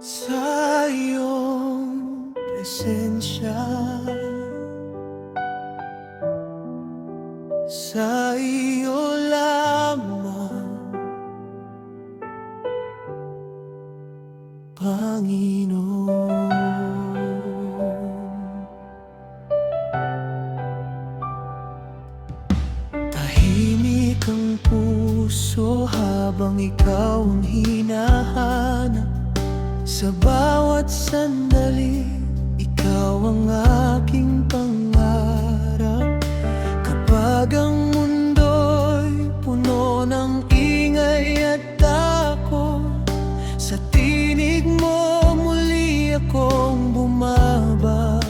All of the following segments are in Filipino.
sa iyong presensya, sa iyo lamang, Panginoon. Tahimik ang puso habang ikaw ang hinahanap. Sa bawat sandali, ikaw ang aking pangarap. Kapag ang mundo'y puno ng ingay at takot, sa tinig mo muli akong bumabangon.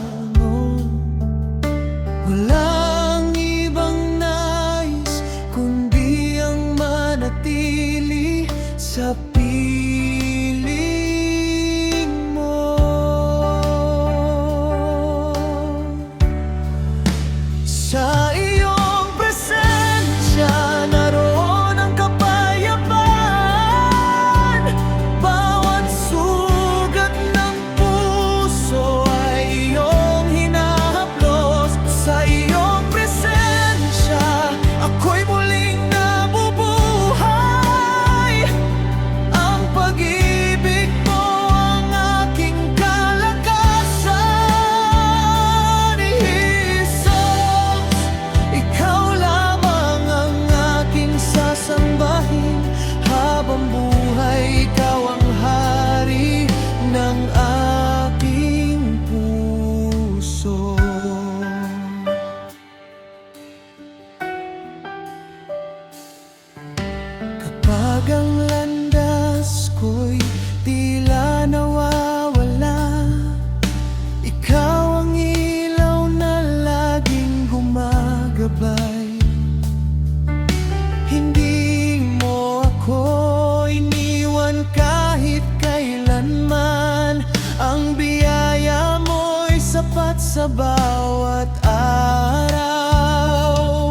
Walang ibang nais kundi ang manatili sa piling mo. Sa iyong presensya, naroon ang kapayapaan. Bawat sugat ng puso ay iyong hinahaplos. Sa iyong presensya, ako'y muling nabubuhay. Ang pag-ibig mo ang aking kalakasan. Jesus, ikaw lamang ang aking sasambahin. Habang buhay, ikaw ang hari ng aking puso. Kapag ang landas ko'y tila nawawala, ikaw ang ilaw na laging gumagabay. Hindi mo ako iniwan kahit kailanman. Ang biyaya mo'y sapat sa bawat araw.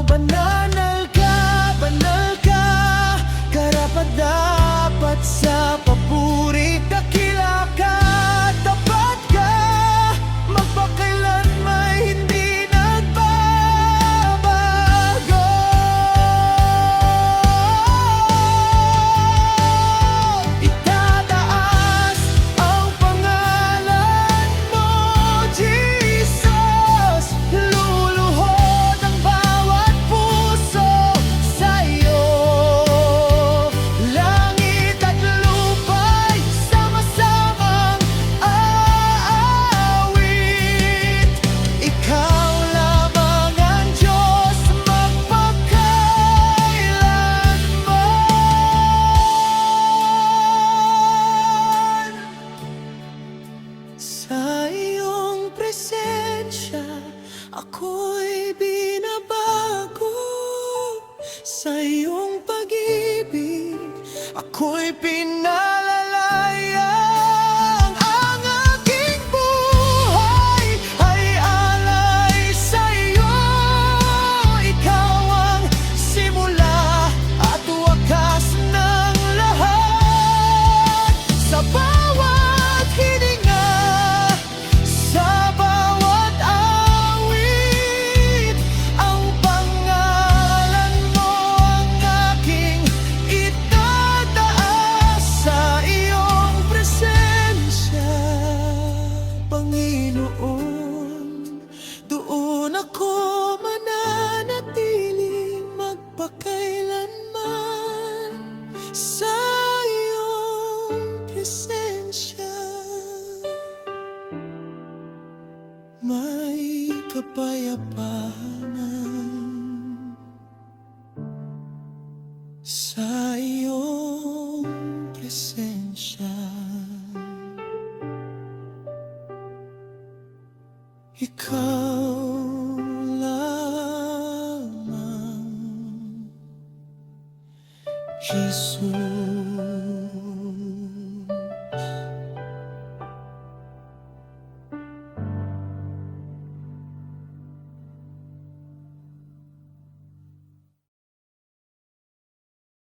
Banal ka, karapat-dapat sa papuri. Dakila ka, tapat ka, magpakailanman hindi nagbabago. Itataas ang pangalan mo, Jesus. Luluhod ang bawat puso sa iyo. Langit at lupa'y sama-samang aawit. Ikaw lamang ang Diyos magpakailanman. Sa iyong presensya, ako'y binabago. Sa iyong pag-ibig, ako'y pinalalayang. Ang aking buhay ay alay sa iyo. Ikaw ang simula at wakas ng lahat. Sa bawat hininga, sa bawat awit, ang pangalan mo ang aking itataas. Sa iyong presensya, Panginoon, doon ako mananatili magpakailanman. Sa iyong presensya, may kapayapaan. Sa iyong presensya, ikaw lamang, Jesus.